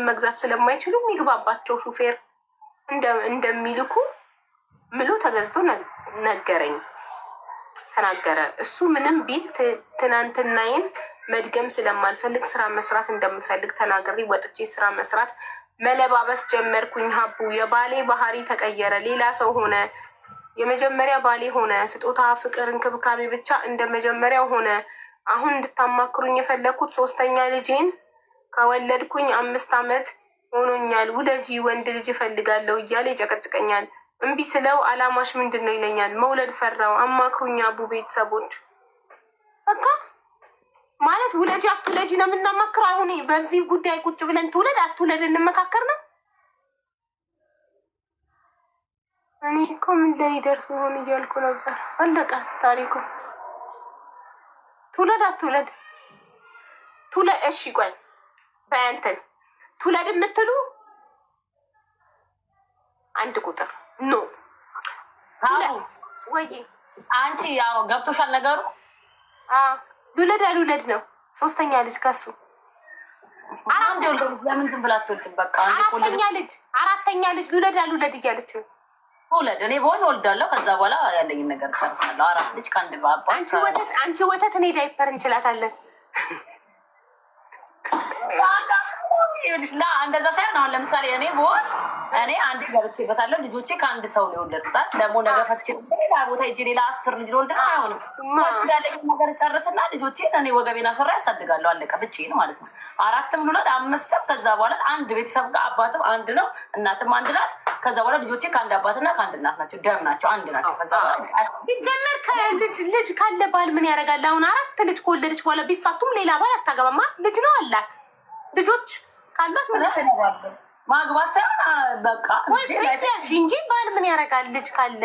መግዛት ስለማይችሉ የሚግባባቸው ሹፌር እንደሚልኩ ምሉ ተገዝቶ ነገረኝ ተናገረ። እሱ ምንም ቢል ትናንትናዬን መድገም ስለማልፈልግ ስራ መስራት እንደምፈልግ ተናግሬ ወጥቼ ስራ መስራት መለባበስ ጀመርኩኝ። ሀቡ የባሌ ባህሪ ተቀየረ፣ ሌላ ሰው ሆነ። የመጀመሪያ ባሌ ሆነ። ስጦታ፣ ፍቅር፣ እንክብካቤ ብቻ እንደ መጀመሪያው ሆነ። አሁን እንድታማክሩኝ የፈለግኩት 3ኛ ልጄን ከወለድኩኝ 5 ዓመት ሆኖኛል። ውለጂ፣ ወንድ ልጅ እፈልጋለሁ እያለ ይጨቀጭቀኛል። እምቢ ስለው አላማሽ ምንድን ነው ይለኛል። መውለድ ፈራው። አማክሩኛ አቡ ቤተሰቦች። በቃ ማለት ውለጂ አትውለጂ ነው የምናማክረው። አሁን በዚህ ጉዳይ ቁጭ ብለን ትውለድ አትውለድ እንመካከር ነው። እኔ እኮ ምን ላይ ደርሶ ሆን እያልኩ ነበር። አለቀ ታሪኩ። ትውለድ አትውለድ ትውለድ። እሺ ቆይ በያንተን ትውለድ የምትሉ 1 ቁጥር ኖ ወይ አንቺ ያው ገብቶሻል ነገሩ። ልውለድ አልውለድ ነው 3ኛ ልጅ ከሱ ለምን ዝም ብላ አትወልድም? በቃ 4ኛ ልጅ ልውለድ አልውለድ እያለች ነው። ውለድ፣ እኔ በሆን እወልዳለሁ። ከዛ በኋላ ያለኝን ነገር ጨርሳለሁ። 4 ልጅ ከአንድ ባባ። አንቺ ወተት እኔ ዳይፐር እንችላታለን። እንደዛ ሳይሆን አሁን ለምሳሌ እኔ በሆን እኔ አንዴ ገብቼበታለሁ። ልጆቼ ከአንድ ሰው ነው የወለድኩታል። ደግሞ ነገ ፈትቼ ሌላ ቦታ ሄጄ ሌላ 10 ልጅ ልወልድ አይሆንም። ያለኝ ነገር ጨርስና ልጆቼን እኔ ወገቤና ስራ ያሳድጋለሁ። አለቀ። ብቻዬን ማለት ነው። 4ም ልውለድ 5ም። ከዛ በኋላ አንድ ቤተሰብ ጋር አባትም አንድ ነው፣ እናትም አንድ ናት። ከዛ በኋላ ልጆቼ ከአንድ አባትና ከአንድ እናት ናቸው። ደም ናቸው፣ አንድ ናቸው። ከዛ በኋላ ቢጀመር ልጅ ካለ ባል ምን ያደርጋል? አሁን 4 ልጅ ከወለደች በኋላ ቢፋቱም ሌላ ባል አታገባማ። ልጅ ነው አላት። ልጆች ካሏት ምን ይፈልጋሉ? ማግባት ሳይሆን በቃ ወይ እንጂ ባል ምን ያደርጋል? ልጅ ካለ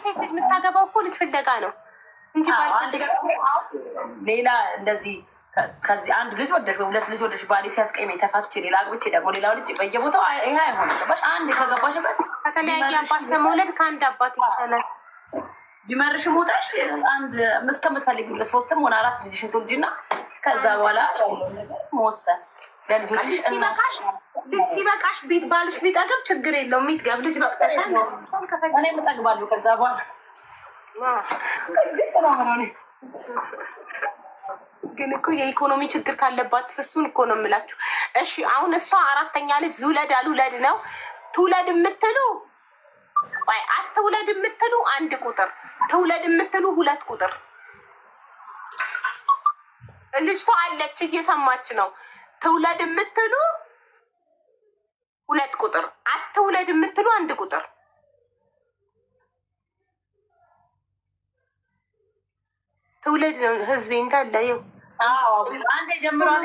ሴት ልጅ የምታገባው እኮ ልጅ ፍለጋ ነው እንጂ ባል ፈልጋ ሌላ እንደዚህ ከዚህ 1 ልጅ ወደሽ ወይ 2 ልጅ ወደሽ ባሌ ሲያስቀይመኝ ተፋትቼ ሌላ አግብቼ ደግሞ ሌላው ልጅ በየቦታው ይሄ አይሆንም። ገባሽ? አንድ ከገባሽበት ከተለያየ አባት ከመውለድ ከአንድ አባት ይሻላል። ቢመርሽ ሞታሽ አንድ እስከምትፈልጊው 3ም ሆነ 4 ልጅሽን ትወልጂና ከዛ በኋላ መወሰን ለልጆችሽ ልጅ ሲበቃሽ ቤት ባልሽ ቢጠግብ ችግር የለውም። የሚጥገብ ልጅ በቅተሻል። እኔ የምጠግባለሁ። ከዛ በኋላ ግን እኮ የኢኮኖሚ ችግር ካለባት እሱን እኮ ነው የምላችሁ። እሺ አሁን እሷ 4ኛ ልጅ ልውለድ አልውለድ ነው። ትውለድ የምትሉ ወይ አትውለድ የምትሉ 1 ቁጥር፣ ትውለድ የምትሉ 2 ቁጥር። ልጅቷ አለች እየሰማች ነው። ትውለድ የምትሉ 2 ቁጥር፣ አትውለድ የምትሉ 1 ቁጥር። ትውለድ ነው ህዝቤ እንዳለ ይኸው አንዴ ጀምሯል።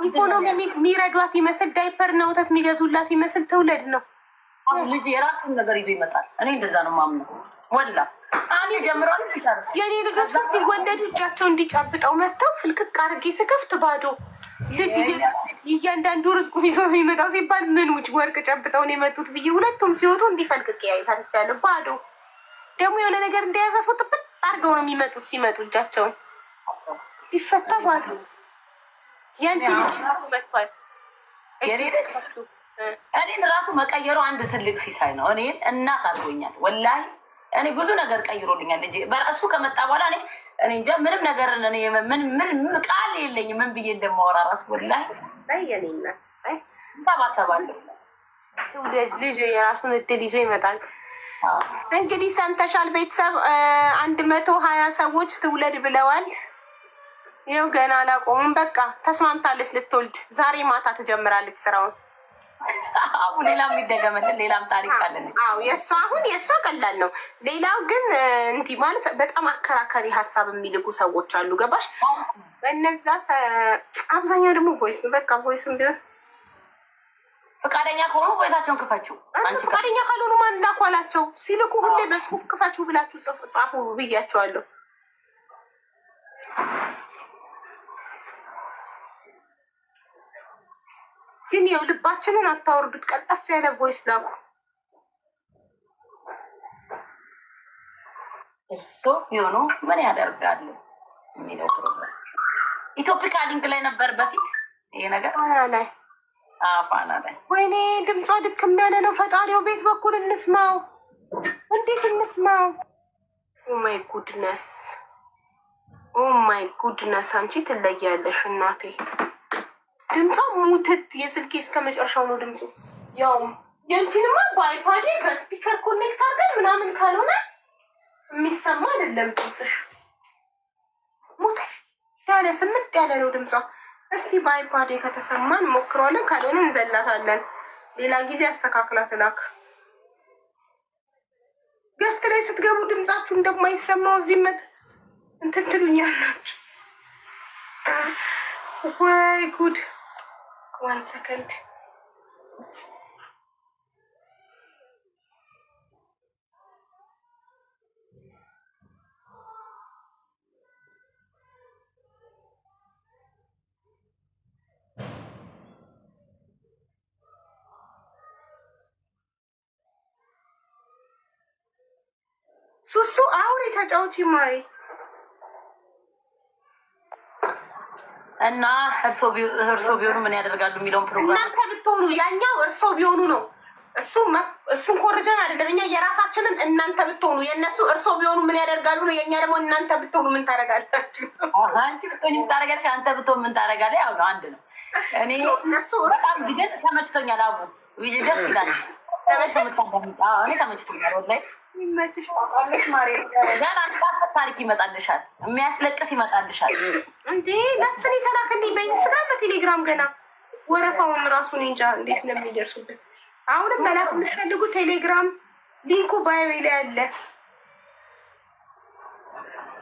ኢኮኖሚ የሚረዷት ይመስል ዳይፐር ነው ወተት የሚገዙላት ይመስል ትውለድ ነው። ልጅ የራሱን ነገር ይዞ ይመጣል። እኔ እንደዛ ነው ማምነው። ወላ አንዴ ጀምሯል። የኔ ልጆች ሲወለዱ እጃቸው እንዲጨብጠው መጥተው ፍልቅቅ አድርጌ ስከፍት ባዶ ልጅ እያንዳንዱ ርዝቁን ይዞ የሚመጣው ሲባል ምን ውጭ ወርቅ ጨብጠውን የመጡት ብዬ ሁለቱም ሲወጡ እንዲፈልቅቅ ያይታቻለ ባዶ። ደግሞ የሆነ ነገር እንደያዘ ሰው ጥብጥ አድርገው ነው የሚመጡት። ሲመጡ እጃቸውን ሲፈታ ባዶ። ያንቺ ራሱ መጥቷል። እኔን ራሱ መቀየሩ አንድ ትልቅ ሲሳይ ነው። እኔን እናት አድርጎኛል። ወላሂ እኔ ብዙ ነገር ቀይሮልኛል። ልጄ በእሱ ከመጣ በኋላ እኔ እንጃ ምንም ነገር ምን ቃል የለኝ ምን ብዬ እንደማወራ ራሱ ወላሂ ታባተባለሁ። ልጅ የራሱን እድል ይዞ ይመጣል። እንግዲህ ሰምተሻል ቤተሰብ። 120 ሰዎች ትውለድ ብለዋል። ይኸው ገና አላቆሙም። በቃ ተስማምታለች ልትወልድ። ዛሬ ማታ ትጀምራለች ስራውን። ሌላ የሚደገመልን ሌላም ታሪክ አለን። የእሷ ቀላል ነው። ሌላው ግን እንዲህ ማለት በጣም አከራካሪ ሀሳብ የሚልኩ ሰዎች አሉ። ገባሽ? በነዛ አብዛኛው ደግሞ ቮይስ ነው። በቃ ቮይስም ቢሆን ፈቃደኛ ከሆኑ ቮይሳቸውን ክፈችው። ፈቃደኛ ካልሆኑ ማን ላኩ አላቸው። ሲልኩ ሁሌ በጽሁፍ ክፈችው ብላችሁ ጻፉ ብያቸዋለሁ። ግን ያው ልባችንን አታወርዱት። ቀልጠፍ ያለ ቮይስ ላኩ። እሱ የሆኑ ምን ያደርጋሉ የሚለው ፕሮግራም ኢትዮፒካ ሊንክ ላይ ነበር በፊት ይሄ ነገር ላይ ፋና ላይ። ወይኔ ድምጿ ድክም ያለ ነው። ፈጣሪው ቤት በኩል እንስማው። እንዴት እንስማው? ኦማይ ጉድነስ ኦማይ ጉድነስ። አንቺ ትለያለሽ እናቴ። ድምጿ ሙትት። የስልኬ እስከ መጨረሻው ነው ድምፁ። ያው የእንችንማ በአይፓዴ በስፒከር ኮኔክት አድርገን ምናምን ካልሆነ የሚሰማ አይደለም ድምፅሽ። ሙትት ያለ ስምጥ ያለ ነው ድምጿ። እስቲ በአይፓዴ ከተሰማን ሞክረዋለን፣ ካልሆነ እንዘላታለን። ሌላ ጊዜ አስተካክላት ላክ። ገስት ላይ ስትገቡ ድምጻችሁ እንደማይሰማው እዚህ መጥ እንትን ትሉኛላችሁ። ወይ ጉድ! 1 ሰከንድ ሱሱ አውሪ ተጫውቺ ማሪ እና እርሶ ቢሆኑ ምን ያደርጋሉ የሚለውን ፕሮግራም እናንተ ብትሆኑ ያኛው እርሶ ቢሆኑ ነው። እሱን ኮርጀን አይደለም እኛ የራሳችንን እናንተ ብትሆኑ የእነሱ እርሶ ቢሆኑ ምን ያደርጋሉ ነው። የእኛ ደግሞ እናንተ ብትሆኑ ምን ታደርጋላችሁ? አንቺ ብትሆኝ ምን ታደርጋለሽ? አንተ ብትሆን ምን ታደርጋለህ? ያው ነው አንድ ነው። እኔ እነሱ በጣም ግን ተመችቶኛል። አቡ ደስ ይላል። እኔ ተመችቶኛል ወላሂ። ገና ታሪክ ይመጣልሻል፣ የሚያስለቅስ ይመጣልሻል። እንዴ ነፍን የተላከልኝ በኢንስታግራም በቴሌግራም ገና ወረፋውን ራሱን እንጃ እንዴት ነው የሚደርሱበት። አሁንም መላክ የምትፈልጉ ቴሌግራም ሊንኩ ባዮ ላይ አለ።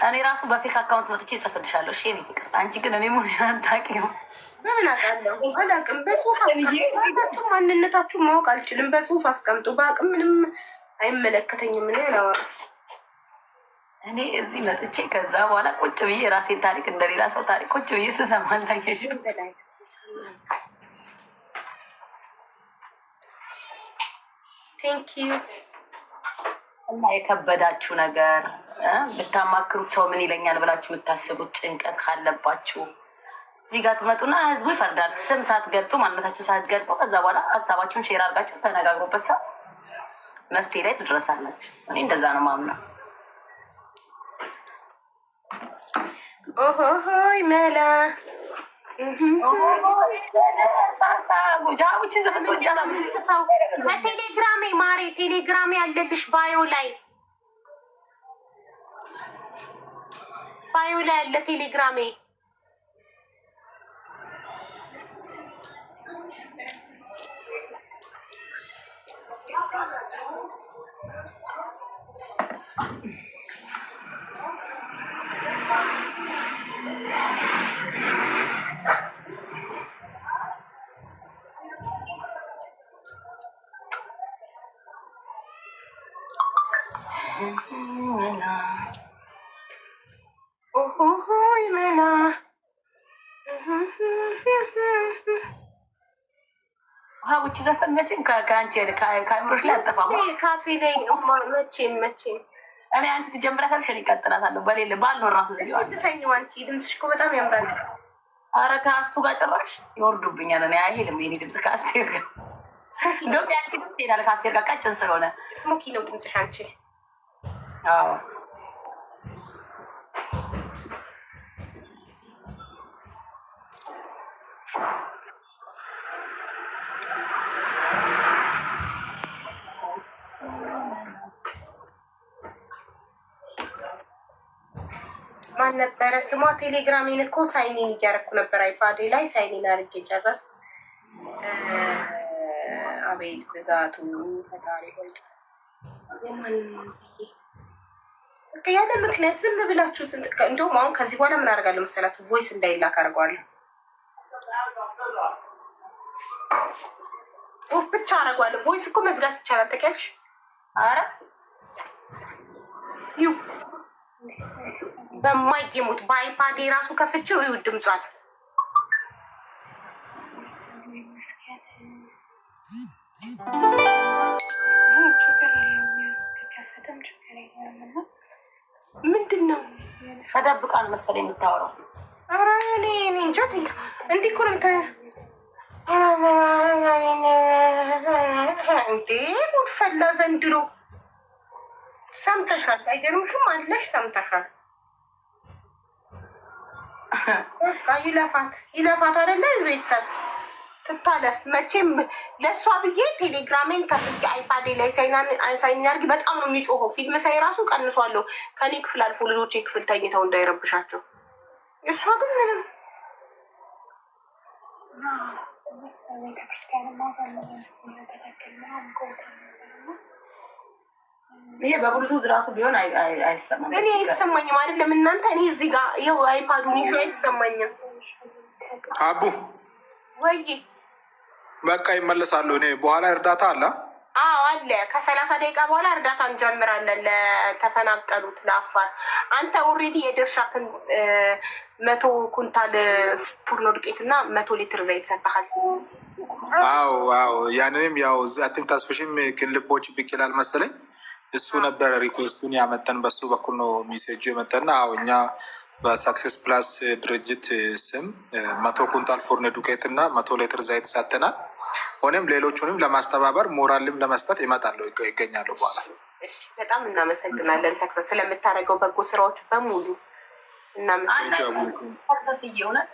እኔ ራሱ በፌክ አካውንት መጥቼ እጽፍልሻለሁ። እሺ የእኔ ፍቅር፣ አንቺ ግን እኔ ምን አታውቂውም። በምን አውቃለሁ? አላውቅም። በጽሁፍ አስቀምጡ። ማንነታችሁ ማወቅ አልችልም። በጽሁፍ አስቀምጡ። በአቅም ምንም አይመለከተኝም። ምን ያለዋል? እኔ እዚህ መጥቼ ከዛ በኋላ ቁጭ ብዬ የራሴን ታሪክ እንደሌላ ሰው ታሪክ ቁጭ ብዬ ስሰማ አልታየሽ? ቴንክ ዩ። እና የከበዳችሁ ነገር ብታማክሩት ሰው ምን ይለኛል ብላችሁ የምታስቡት ጭንቀት ካለባችሁ እዚህ ጋር ትመጡና ህዝቡ ይፈርዳል። ስም ሳትገልጹ ማንነታችሁን ሳትገልጹ ከዛ በኋላ ሀሳባችሁን ሼር አድርጋችሁ ተነጋግሮበት ሰው መፍትሄ ላይ ትድረሳላችሁ። እኔ እንደዛ ነው ማምነው። ኦሆሆይ መላ ጉጃዎች ዘፍቶጃላ በቴሌግራሜ ማሬ ቴሌግራሜ ያለልሽ ባዮ ላይ ያለ ቴሌግራሜ ኦሆሆይ መላ ውጭ ዘፈን መቼም ከአንቺ ከአእምሮሽ ላይ አጠፋም። ካፌ ላይ መቼም እኔ አንቺ ትጀምራታለሽ፣ እኔ እቀጥላታለሁ። በሌለ ባልኖር ራሱ ዝፈኝ። አንቺ ድምፅሽ እኮ በጣም ያምራል። አረ ከአስቱ ጋር ጭራሽ ይወርዱብኛል። እኔ አይሄድም የኔ ድምፅ ከአስቴር ጋር። እንደውም ያንቺ ድምፅ ይሄዳል ከአስቴር ጋር ቀጭን ስለሆነ። ስሞኪ ነው ድምፅሽ አንቺ። አዎ ማን ነበረ ስሟ? ቴሌግራሜን እኮ ሳይኒን እያደረኩ ነበር። አይፓዴ ላይ ሳይኒን አድርጌ ጨረስኩ። አቤት ብዛቱ ፈጣሪ ሆይ። ያለ ምክንያት ዝም ብላችሁ እንደውም አሁን ከዚህ በኋላ ምን አደርጋለሁ መሰላችሁ? ቮይስ እንዳይላክ አድርገዋለሁ። ኦፍ ብቻ አደርገዋለሁ። ቮይስ እኮ መዝጋት ይቻላል ታውቂያለሽ? አረ ዩ በማይሙት በአይፓዴ ራሱ ከፍቼው ይኸው ድምጿል። ምንድን ነው ተደብቃል መሰለኝ የምታወራው። ኧረ እኔ እንጃ እንዲህ እኮ ነው እንዴ ጉድ ፈላ ዘንድሮ። ሰምተሻል? አይገርምሽም? አለሽ ሰምተሻል? ይለፋት አይደለ? ቤተሰብ ትታለፍ መቼም። ለእሷ ብዬ ቴሌግራሜን ከስልክ አይፓዴ ላይ ሳይን ያርግ። በጣም ነው የሚጮኸው። ፊልም ሳይ ራሱ ቀንሷለሁ። ከኔ ክፍል አልፎ ልጆቼ ክፍል ተኝተው እንዳይረብሻቸው። እሷ ግን ምንም ይሄ በብሉቱዝ ራሱ ቢሆን አይሰማም። እኔ አይሰማኝም አይደለም እናንተ። እኔ እዚህ ጋር ይኸው አይፓዱን ይዤ አይሰማኝም። አቡ ወይ በቃ ይመለሳሉ። እኔ በኋላ እርዳታ አለ። አዎ አለ። ከ30 ደቂቃ በኋላ እርዳታ እንጀምራለን ለተፈናቀሉት ለአፋር። አንተ ኦልሬዲ የድርሻክን 100 ኩንታል ፉርኖ ዱቄት እና 100 ሊትር ዘይት ሰጥተሃል። አዎ ያንንም ያው አትን ታስፈሽም ክልቦች ብቅ ይላል መሰለኝ። እሱ ነበር ሪኩዌስቱን ያመጠን፣ በሱ በኩል ነው ሚሴጁ የመጠና። አዎ እኛ በሳክሴስ ፕላስ ድርጅት ስም 100 ኩንታል ፉርኖ ዱቄት እና 100 ሊትር ዘይት ሰጥተናል። ሆነም ሌሎቹንም ለማስተባበር ሞራልም ለመስጠት ይመጣሉ ይገኛሉ። በኋላ በጣም እናመሰግናለን ሰክሰስ ስለምታደርገው በጎ ስራዎች በሙሉ እናመሰግናለን። እውነት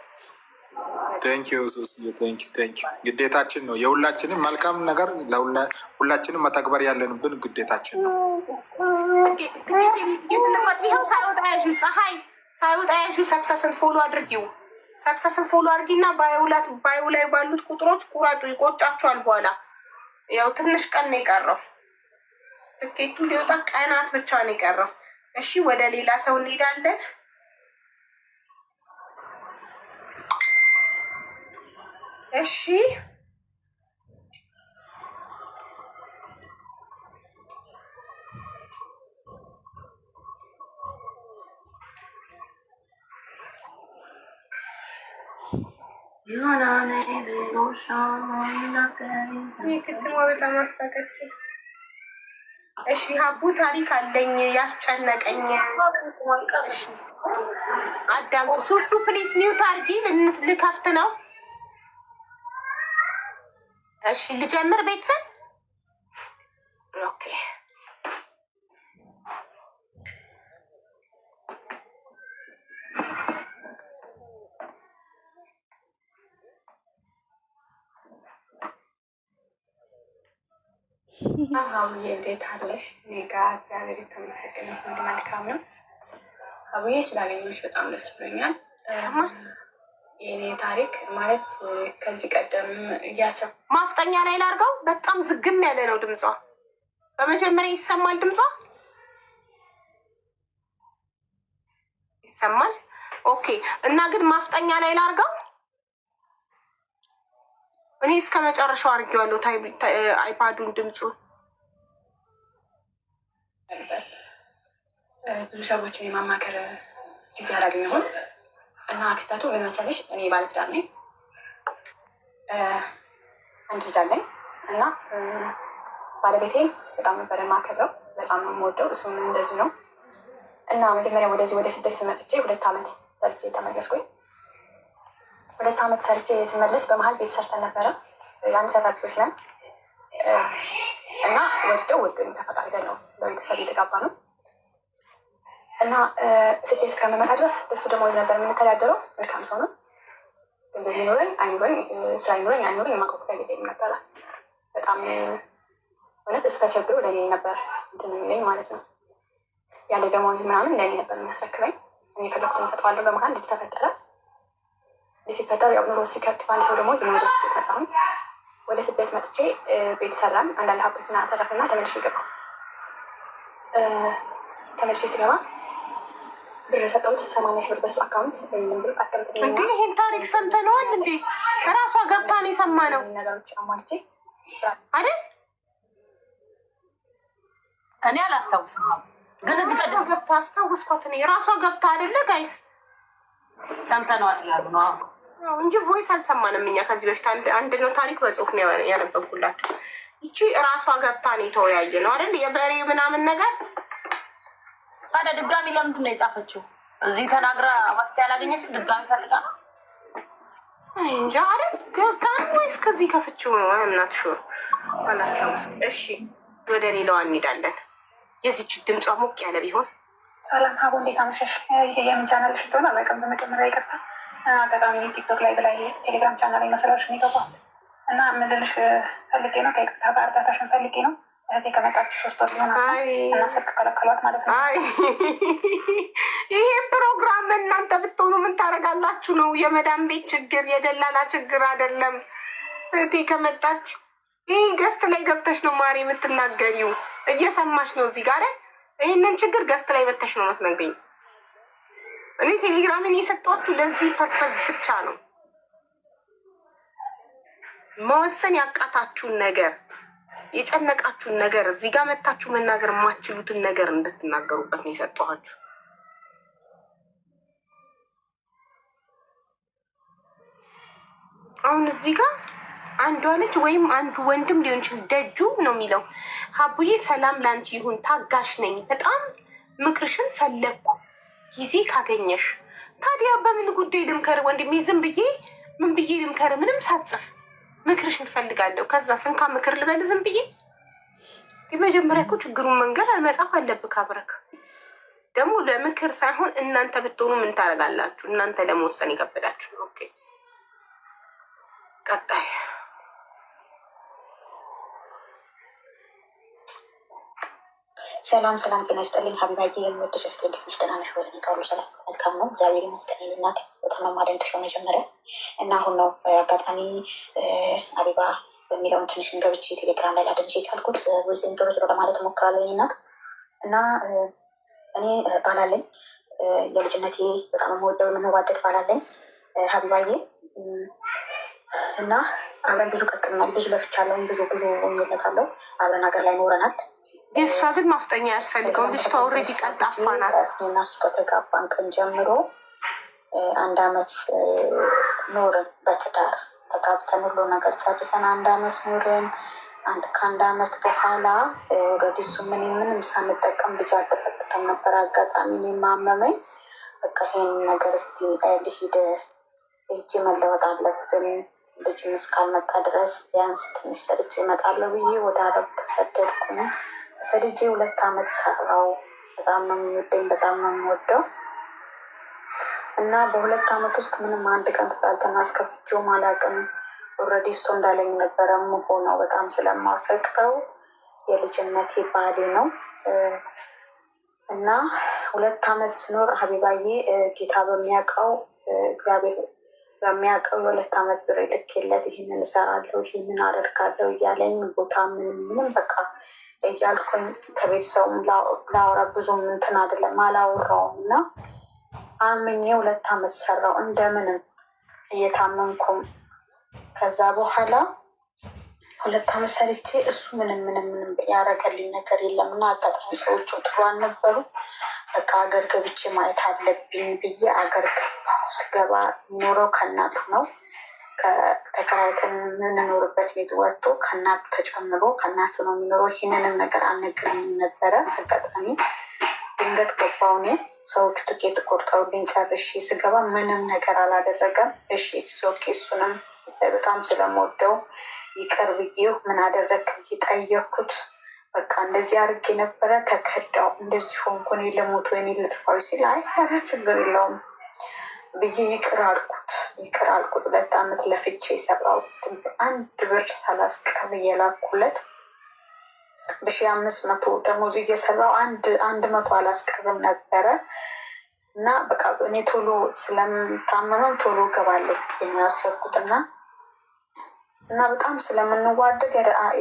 ቴንኪው ሶስዬ፣ ቴንኪው። ግዴታችን ነው የሁላችንም መልካም ነገር ሁላችንም መተግበር ያለንብን ግዴታችን ነው። ይኸው ሳይወጣ ያሹ ፀሐይ ሳይወጣ ያሹ ሰክሰስን ፎሎ አድርጊው። ሰክሰስን ፎሎ አድርጊና ባዩ ላይ ባሉት ቁጥሮች ቁረጡ። ይቆጫቸዋል በኋላ። ያው ትንሽ ቀን ነው የቀረው። ትኬቱ ሊወጣ ቀናት ብቻ ነው የቀረው። እሺ ወደ ሌላ ሰው እንሄዳለን። እሺ በጣም አሳቀች። እሺ ሀቡ ታሪክ አለኝ ያስጨነቀኝ። አዳምጡ። ሱሱ ፕሊስ ሚውት አድርጊ። ልከፍት ነው። እሺ ልጀምር ቤተሰብ። ኦኬ ሀቡዬ እንዴት አለሽ? እኔ ጋ እግዚአብሔር የተመሰገነ ይሁን መልካም ነው። ሀቡዬ ስላገኘሁሽ በጣም ደስ ብሎኛል። የኔ ታሪክ ማለት ከዚህ ቀደም እያሰብኩ ማፍጠኛ ላይ ላርገው። በጣም ዝግም ያለ ነው ድምጿ። በመጀመሪያ ይሰማል ድምጿ ይሰማል። ኦኬ እና ግን ማፍጠኛ ላይ ላርገው። እኔ እስከ መጨረሻው አድርጌዋለሁ አይፓዱን ድምፁን። ብዙ ሰዎችን የማማከር ጊዜ አላገኘሁም እና አክስታቱ ምን መሰለሽ፣ እኔ ባለትዳር ነኝ፣ አንድ ልጅ አለኝ እና ባለቤቴን በጣም ነበር የማከብረው፣ በጣም ነው የምወደው፣ እሱም እንደዚሁ ነው። እና መጀመሪያ ወደዚህ ወደ ስደት ስመጥቼ 2 ዓመት ሰርቼ ተመለስኩኝ። 2 ዓመት ሰርቼ ስመለስ በመሀል ቤት ሰርተን ነበረ። የአንድ ሰፈር ልጆች ነን እና ወዶኝ ተፈቃቅደን ነው በቤተሰብ የተጋባ ነው። እና ስደት እስከምመጣ ድረስ በሱ ደሞዝ ነበር የምንተዳደረው። መልካም ሰው ነው። ገንዘብ ይኖረኝ አይኖረኝ፣ ስራ ይኖረኝ አይኖረኝ የማውቀው ጉዳይ የለኝም ነበረ። በጣም እውነት እሱ ተቸግሮ ለእኔ ነበር እንትን የሚለኝ ማለት ነው። ያለ ደሞዝ ምናምን ለእኔ ነበር የሚያስረክበኝ። እኔ የፈለኩትን ሰጠዋለሁ። በመሀል ልጅ ተፈጠረ። ልጅ ሲፈጠር ያው ኑሮ ሲከብድ በአንድ ሰው ደሞዝ ወደ ስደት መጣሁኝ። ወደ ስደት መጥቼ ቤት ሰራን፣ አንዳንድ ሀብቶችን አተረፍና ተመልሼ ገባሁ። ተመልሼ ስገባ ብር ሰጠሁት፣ 80 ሺህ ብር በሱ አካውንት ብር አስቀምጥልኝ። እንዴ ይህን ታሪክ ሰምተነዋል እንዴ? እራሷ ገብታ ነው የሰማነው። ነገሮች አሟልቼ አይደል? እኔ አላስታውስም፣ ግን እዚህ ቀደም ገብታ አስታውስኳት። እኔ እራሷ ገብታ አይደለ ጋይስ? ሰምተነዋል እያሉ ነው እንጂ ቮይስ አልሰማንም እኛ ከዚህ በፊት። አንድ ነው ታሪክ በጽሁፍ ነው ያነበብኩላቸው። ይቺ እራሷ ገብታ ነው የተወያየ ነው አይደል? የበሬ ምናምን ነገር። ታዲያ ድጋሚ ለምንድን ነው የጻፈችው? እዚህ ተናግራ መፍትሄ ያላገኘችን ድጋሚ ፈልጋ ነው እንጂ አይደል ገብታ ወይስ ከዚህ ከፍቼው ነው? እናት ሹር አላስታውስም። እሺ ወደ ሌላዋ እንሄዳለን። የዚች ድምጿ ሞቅ ያለ ቢሆን። ሰላም ሀቡ፣ እንዴት አመሸሽ? ይሄ የምን ቻናልሽ እንደሆነ አላውቅም። በመጀመሪያ ይቅርታ። አጋጣሚ ቲክቶክ ላይ በላይ ቴሌግራም ቻናል መሰላሽ የሚገባው እና ምንልሽ ፈልጌ ነው። ከይቅርታ ጋር እርዳታሽን ፈልጌ ነው። እህቴ ከመጣች 3 ወር ሊሆናት እና ስልክ ከለከሏት ማለት ነው። ይሄ ፕሮግራም እናንተ ብትሆኑ ምን ታደርጋላችሁ ነው? የመዳም ቤት ችግር የደላላ ችግር አይደለም። እህቴ ከመጣች ይህን ገስት ላይ ገብተሽ ነው ማሪ የምትናገሪው። እየሰማሽ ነው እዚህ ጋር ይህንን ችግር ገስት ላይ በተሽ ነው የምትነግሪኝ። እኔ ቴሌግራምን የሰጧችሁ ለዚህ ፐርፐዝ ብቻ ነው። መወሰን ያቃታችሁን ነገር የጨነቃችሁን ነገር እዚህ ጋር መታችሁ መናገር የማትችሉትን ነገር እንድትናገሩበት ነው የሰጠኋችሁ። አሁን እዚህ ጋር አንዷ ልጅ ወይም አንዱ ወንድም ሊሆን ይችላል ደጁ ነው የሚለው ሀቡዬ ሰላም ላንቺ ይሁን፣ ታጋሽ ነኝ፣ በጣም ምክርሽን ፈለግኩ ጊዜ ካገኘሽ። ታዲያ በምን ጉዳይ ልምከር ወንድሜ? ዝም ብዬ ምን ብዬ ልምከር? ምንም ሳጽፍ ምክርሽን ፈልጋለሁ። ከዛ ስንካ ምክር ልበል ዝም ብዬ? የመጀመሪያ እኮ ችግሩን መንገድ መጻፍ አለብህ አብረክ። ደግሞ ለምክር ሳይሆን እናንተ ብትሆኑ ምን ታደርጋላችሁ? እናንተ ለመወሰን ይከብዳችሁ። ኦኬ ቀጣይ ሰላም ሰላም፣ ጤና ይስጥልኝ ሀቢባዬ፣ የምወድሽ እህቴ፣ እንዴት ነሽ? ደህና ነሽ ወይ? ቃሉ ሰላም መልካም ነው፣ እግዚአብሔር ይመስገን። እናት በጣም ማደንቅሽ መጀመሪያ እና አሁን ነው አጋጣሚ አቢባ በሚለውን ትንሽን ገብቼ ቴሌግራም ላይ ላደምሽ የቻልኩት ወይም ቶሎ ቶሎ ለማለት እሞክራለሁ እናት እና እኔ ባላለኝ የልጅነቴ በጣም የምወደው የምንዋደድ ባላለኝ ሀቢባዬ እና አብረን ብዙ ቀጥልናል፣ ብዙ ለፍቻለሁ፣ ብዙ ሆኜለታለሁ፣ አብረን ሀገር ላይ ኖረናል። የእሷ ግን ማፍጠኛ ያስፈልገው። ልጅቷ ኦልሬዲ ቀልጣፋ ናት። እኔና እሱ ከተጋባን ቀን ጀምሮ 1 አመት ኖርን በትዳር ተጋብተን ሁሉ ነገር ጨርሰን 1 አመት ኖርን። ከ1 አመት በኋላ ኦልሬዲ እሱ ምንም ሳንጠቀም ልጅ አልተፈጠረም ነበር። አጋጣሚ እኔ ማመመኝ፣ በቃ ይሄን ነገር እስቲ ልሂድ ሄጄ መለወጥ አለብን ልጅ እስካልመጣ ድረስ ቢያንስ ትንሽ ሰርቼ እመጣለሁ ብዬ ወደ አረብ ተሰደድኩኝ። ሰድጄ 2 አመት ሰራው። በጣም ነው የሚወደኝ፣ በጣም ነው የሚወደው እና በ2 አመት ውስጥ ምንም አንድ ቀን ተጣልተን አስከፍቼውም አላውቅም። ኦልሬዲ እሱ እንዳለኝ ነበረ የምሆነው። በጣም ስለማፈቅረው የልጅነቴ ባሌ ነው እና 2 አመት ስኖር ሀቢባዬ ጌታ በሚያውቀው እግዚአብሔር በሚያውቀው የ2 አመት ብር ልኬለት ይህንን እሰራለሁ ይህንን አደርጋለሁ እያለኝ ቦታ ምንም በቃ እያልኩኝ ከቤተሰቡም ላወራ ብዙም እንትን አይደለም አላወራውም እና አምኜ 2 አመት ሰራው እንደምንም እየታመንኩም። ከዛ በኋላ 2 አመት ሰርቼ እሱ ምንም ያደረገልኝ ነገር የለም እና አጋጣሚ ሰዎቹ ጥሩ አልነበሩ። በቃ አገር ገብቼ ማየት አለብኝ ብዬ አገር ገባሁ። ስገባ የሚኖረው ከእናቱ ነው። ተከራይተን የምንኖርበት ቤት ወጥቶ ከእናቱ ተጨምሮ ከእናቱ ነው የሚኖረው። ይህንንም ነገር አልነግረኝም ነበረ። አጋጣሚ ድንገት ገባሁ እኔ። ሰዎቹ ትኬት ቆርጠውልኝ ጨርሼ ስገባ ምንም ነገር አላደረገም። እሺ ኦኬ፣ እሱንም በጣም ስለምወደው ይቅር ብዬው ምን አደረግ ብዬ ጠየኩት። በቃ እንደዚህ አድርጌ ነበረ ተከዳው፣ እንደዚህ ሆንኩ፣ እኔ ልሙት ወይ ልጥፋዊ ሲል አይ ኧረ ችግር የለውም ብዬ ይቅር አልኩት። 2 አመት ለፍቼ የሰራሁት 1 ብር ሳላስቀር እየላኩለት በ1500 ደሞዝ እየሰራው 100 አላስቀርም ነበረ እና በቃ እኔ ቶሎ ስለምታመመም ቶሎ ገባለሁ የሚያሰብኩት እና በጣም ስለምንዋደድ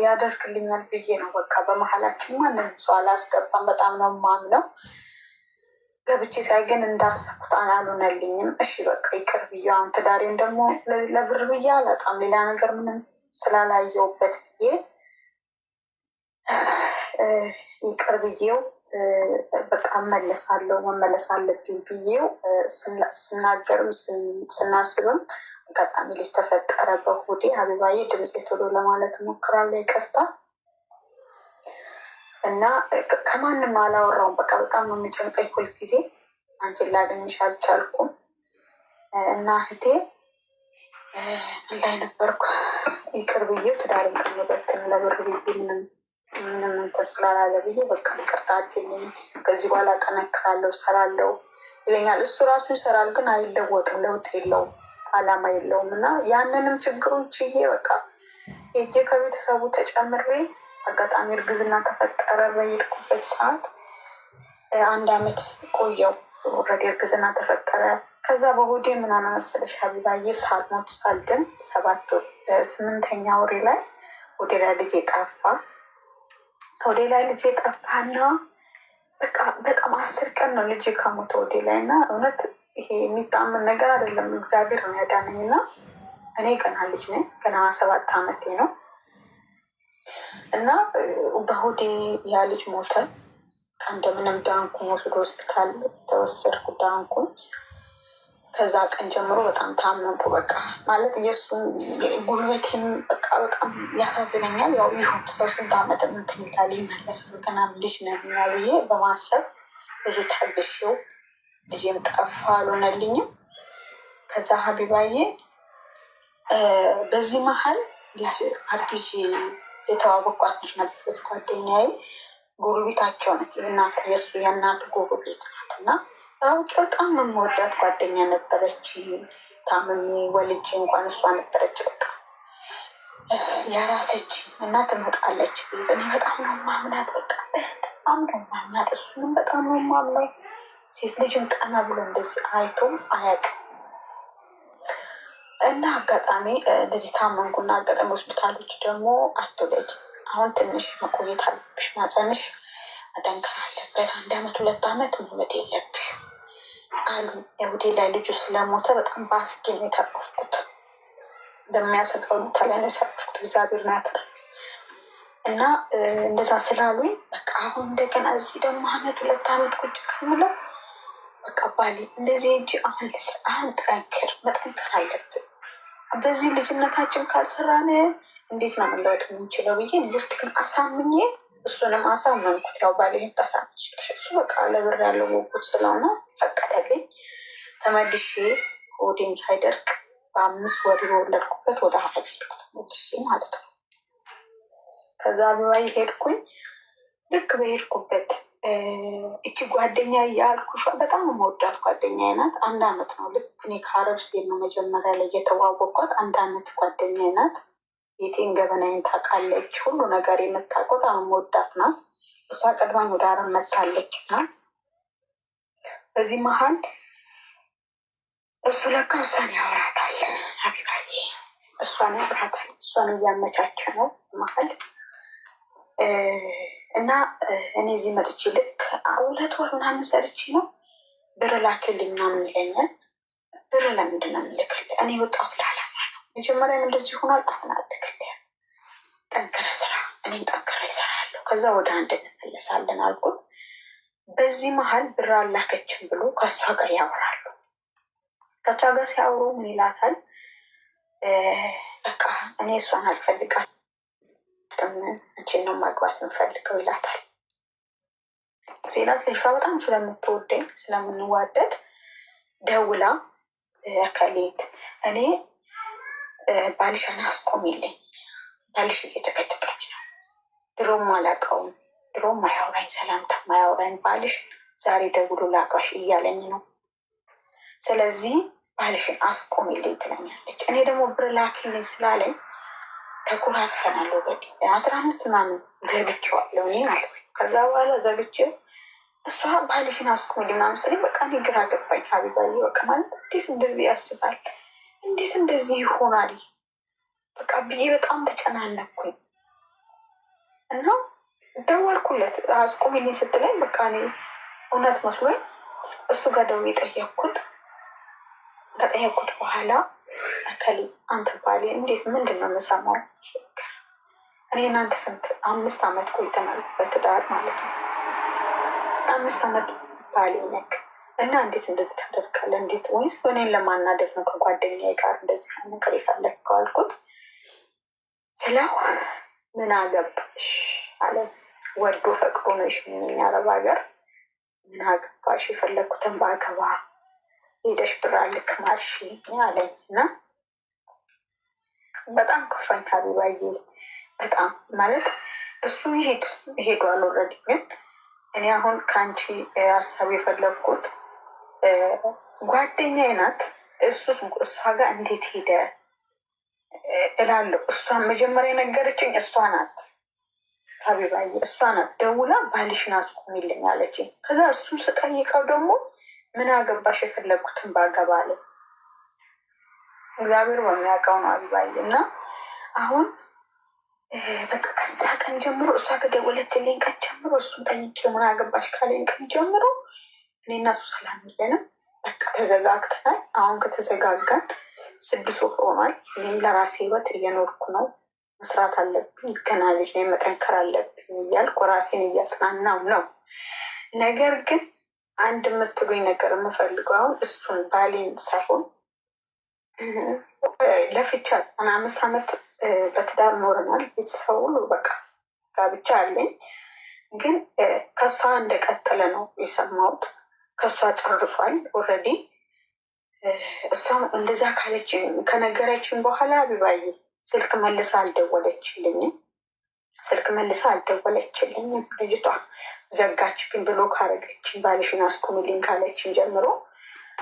ያደርግልኛል ብዬ ነው። በቃ በመሀላችን ማንም ሰው አላስገባም። በጣም ነው የማምነው። ገብቼ ሳይ ግን እንዳሰብኩት አልሆነልኝም። እሺ በቃ ይቅር ብዬ አሁን ትዳሬን ደግሞ ለብር ብዬ አላጣም፣ ሌላ ነገር ምንም ስላላየውበት ብዬ ይቅር ብዬው በቃ እመለሳለሁ መመለስ አለብኝ ብዬው ስናገርም ስናስብም አጋጣሚ ልጅ ተፈጠረ በሆዴ። ሀቢባዬ ድምፄ ቶሎ ለማለት እሞክራለሁ፣ ይቅርታ እና ከማንም አላወራውም። በቃ በጣም ነው የሚጨንቀኝ ሁልጊዜ አንቺን ላገኝሽ አልቻልኩም እና እህቴ ላይ ነበርኩ ይቅር ብዬ ትዳርን ቀንበትን ለብር ብዬ ምንም እንትን ስላላለ ብዬ በቃ ይቅርታ አድርግልኝ፣ ከዚህ በኋላ ጠነክራለሁ፣ እሰራለሁ ይለኛል። እሱ ራሱ ይሰራል፣ ግን አይለወጥም፣ ለውጥ የለውም፣ አላማ የለውም። እና ያንንም ችግሩን ችዬ በቃ ሄጄ ከቤተሰቡ ተጨምሬ አጋጣሚ እርግዝና ተፈጠረ። በሄድኩበት ሰዓት 1 አመት ቆየው። ኦልሬዲ እርግዝና ተፈጠረ። ከዛ በሆዴ ምን ሆነ መሰለሽ ሀቢባዬ፣ ሳልሞት ሳልድን 8ኛ ወሬ ላይ ሆዴ ላይ ልጄ ጠፋ። ሆዴ ላይ ልጄ ጠፋና በቃ በጣም 10 ቀን ነው ልጄ ከሞተ ሆዴ ላይ። እና እውነት ይሄ የሚጣምን ነገር አይደለም፣ እግዚአብሔር ነው ያዳነኝ። እና እኔ ገና ልጅ ነኝ፣ ገና 7 አመቴ ነው። እና በሆዴ ያ ልጅ ሞተ። እንደምንም ዳንኩኝ፣ ወስዶ ሆስፒታል ተወሰድኩ፣ ዳንኩኝ። ከዛ ቀን ጀምሮ በጣም ታመምኩ። በቃ ማለት የእሱን ጉልበትም በቃ በጣም ያሳዝነኛል። ያው ይሁን ሰው ስንት አመት እንትን ይላል ይመለሳል፣ ገና ልጅ ነኝ ብዬ በማሰብ ብዙ ታግሼው ልጄም ጠፋ፣ አልሆነልኝም። ከዛ ሀቢባዬ በዚህ መሀል ልጅ አርግዤ የተዋወቅኳት ልጅ ነበረች፣ ጓደኛዬ፣ ጎረቤታቸው ነች። የእሱ የእናቱ ጎረቤት ናት። እና ታውቂ በጣም የምወዳት ጓደኛ ነበረች። ታምሜ ወልጄ እንኳን እሷ ነበረች በቃ ያራሰች እና ትመጣለች ቤት። እኔ በጣም ነው ማምናት፣ በቃ በጣም ነው ማምናት። እሱንም በጣም ነው ማምነው። ሴት ልጅን ቀና ብሎ እንደዚህ አይቶም አያውቅም። እና አጋጣሚ እንደዚህ ታመንኩና አጋጣሚ ሆስፒታሎች ደግሞ አትወለጅ፣ አሁን ትንሽ መቆየት አለብሽ፣ ማፀንሽ መጠንከር አለበት፣ 1 አመት 2 አመት መውለድ የለብሽ አሉ። የሆዴ ላይ ልጁ ስለሞተ በጣም በአስጊ ነው የተረፍኩት፣ በሚያሰጋው ሁኔታ ላይ ነው የተረፍኩት። እግዚአብሔር ነው ያተረፈኝ። እና እንደዛ ስላሉኝ በቃ አሁን እንደገና እዚህ ደግሞ 1 አመት 2 አመት ቁጭ ከምለው በቃ ባሌ እንደዚህ እንጂ አሁን ጠንክር፣ መጠንከር አለብን፣ በዚህ ልጅነታችን ካልሰራን እንዴት ነው መለወጥ የምንችለው ብዬ ውስጥ ግን አሳምኜ እሱንም አሳመንኩት። ያው ባሌን ታሳምኝ እሱ በቃ ለብር ያለው ጉጉት ስለሆነ ፈቀደልኝ። ተመልሼ ሆዴም ሳይደርቅ በ5 ወር የወለድኩበት ወደ ሀረር ሄድኩ፣ ተመልሼ ማለት ነው። ከዛ አብባይ ሄድኩኝ። ልክ በሄድኩበት እቺ ጓደኛ እያልኩሽ በጣም መወዳት ጓደኛ ናት። 1 አመት ነው ልክ እኔ ከአረብ ሲሄድ ነው መጀመሪያ ላይ የተዋወቅኳት። 1 አመት ጓደኛ ናት። ቤቴን ገበናዬን ታውቃለች፣ ሁሉ ነገር የምታውቀው በጣም መወዳት ናት። እሷ ቀድማኝ ወደ አረብ መታለች እና በዚህ መሀል እሱ ለካ እሷን ያወራታል፣ ሀቢባዬ እሷን ያወራታል፣ እሷን እያመቻቸ ነው መሀል እና እኔ እዚህ መጥቼ ልክ 2 ወር ምናምን ሰርቼ ነው ብር ላክልኝ ምናምን ይለኛል። ብር ለምንድን ነው የምልክልህ? እኔ ወጣት ለዓላማ ነው። መጀመሪያም እንደዚህ ሆኗል፣ አሁን አልክልህ፣ ጠንክረ ስራ፣ እኔም ጠንክረ ይሰራለሁ፣ ከዛ ወደ አንድ እንመለሳለን አልኩት። በዚህ መሀል ብር አላከችም ብሎ ከእሷ ጋር ያወራሉ። ከእሷ ጋር ሲያወሩ ምን ይላታል? በቃ እኔ እሷን አልፈልጋት አንቺን ነው ማግባት የምፈልገው ይላታል። ሴላት ልጅቷ በጣም ስለምትወደኝ ስለምንዋደድ ደውላ ከሌት እኔ ባልሽን አስቆሚልኝ፣ ባልሽ እየተቀጠቀኝ ነው፣ ድሮም አላውቀውም፣ ድሮም አያውራኝ፣ ሰላምታ ማያውራኝ ባልሽ ዛሬ ደውሎ ላግባሽ እያለኝ ነው፣ ስለዚህ ባልሽን አስቆሚልኝ ትለኛለች። እኔ ደግሞ ብር ላክልኝ ስላለኝ ተኮራርፈናል። ወገድ 15 ምናምን ዘግቼዋለሁ እኔ ማለት ነው። ከዛ በኋላ ዘግቼው እሷ ባልሽን አስቆሚልኝ ምናምን ስለኝ በቃ እኔ ግራ ገባኝ። ሀቢባዬ በቃ ማለት እንዴት እንደዚህ ያስባል? እንዴት እንደዚህ ይሆናል? በቃ ብዬ በጣም ተጨናነኩኝ እና ደወልኩለት። አስቆሚልኝ ስትለኝ በቃ እኔ እውነት መስሎኝ እሱ ጋር ደውዬ ጠየቅኩት። ከጠየቅኩት በኋላ አከሊ አንተ ባሌ እንዴት ምንድን ነው የምሰማው? እኔ እናንተ ስንት 5 አመት ቆይተናል በትዳር ማለት ነው። 5 አመት ባሌ ነክ እና እንዴት እንደዚህ ታደርጋለህ? እንዴት ወይስ እኔን ለማናደድ ነው ከጓደኛዬ ጋር እንደዚህ ነገር የፈለግከው አልኩት። ስለው ምን አገባሽ አለ። ወዶ ፈቅሮ ነው የሸኘኝ አረብ ሀገር። ምን አገባሽ የፈለግኩትን በአገባ ሄደሽ ብር አልክማሽ አለኝ እና በጣም ከፋኝ ሀቢባዬ። በጣም ማለት እሱ ሄዷል ኦልሬዲ። ግን እኔ አሁን ከአንቺ ሀሳብ የፈለግኩት ጓደኛዬ ናት። እሷ ጋር እንዴት ሄደ እላለሁ። እሷን መጀመሪያ የነገረችኝ እሷ ናት ሀቢባዬ፣ እሷ ናት ደውላ ባልሽን አስቁሚልኝ አለችኝ። ከዛ እሱን ስጠይቀው ደግሞ ምን አገባሽ የፈለግኩትን ባገባ አለ። እግዚአብሔር በሚያውቀው ነው ሀቢባዬ። እና አሁን በቃ ከዛ ቀን ጀምሮ እሷ ከደወለችልኝ ቀን ጀምሮ እሱን ጠይቄ ምን አገባሽ ካለኝ ቀን ጀምሮ እኔና እሱ ሰላም የለንም። በቃ ተዘጋግተናል። አሁን ከተዘጋጋን 6 ወር ሆኗል። እኔም ለራሴ ህይወት እየኖርኩ ነው። መስራት አለብኝ፣ ገና ልጅ ነኝ፣ መጠንከር አለብኝ እያልኩ ራሴን እያጽናናው ነው። ነገር ግን አንድ የምትሉኝ ነገር የምፈልገው አሁን እሱን ባሌን ሳይሆን ለፍቻ 5 ዓመት በትዳር ኖረናል። ቤተሰብ ሁሉ በቃ ጋብቻ አለኝ። ግን ከእሷ እንደቀጠለ ነው የሰማሁት። ከእሷ ጨርሷል ኦልሬዲ። እሷም እንደዛ ካለችኝ ከነገረችን በኋላ ሀቢባዬ ስልክ መልሳ አልደወለችልኝም። ልጅቷ ዘጋችብኝ ብሎ ካረገችኝ ባልሽን አስቁሚልኝ ካለችን ጀምሮ።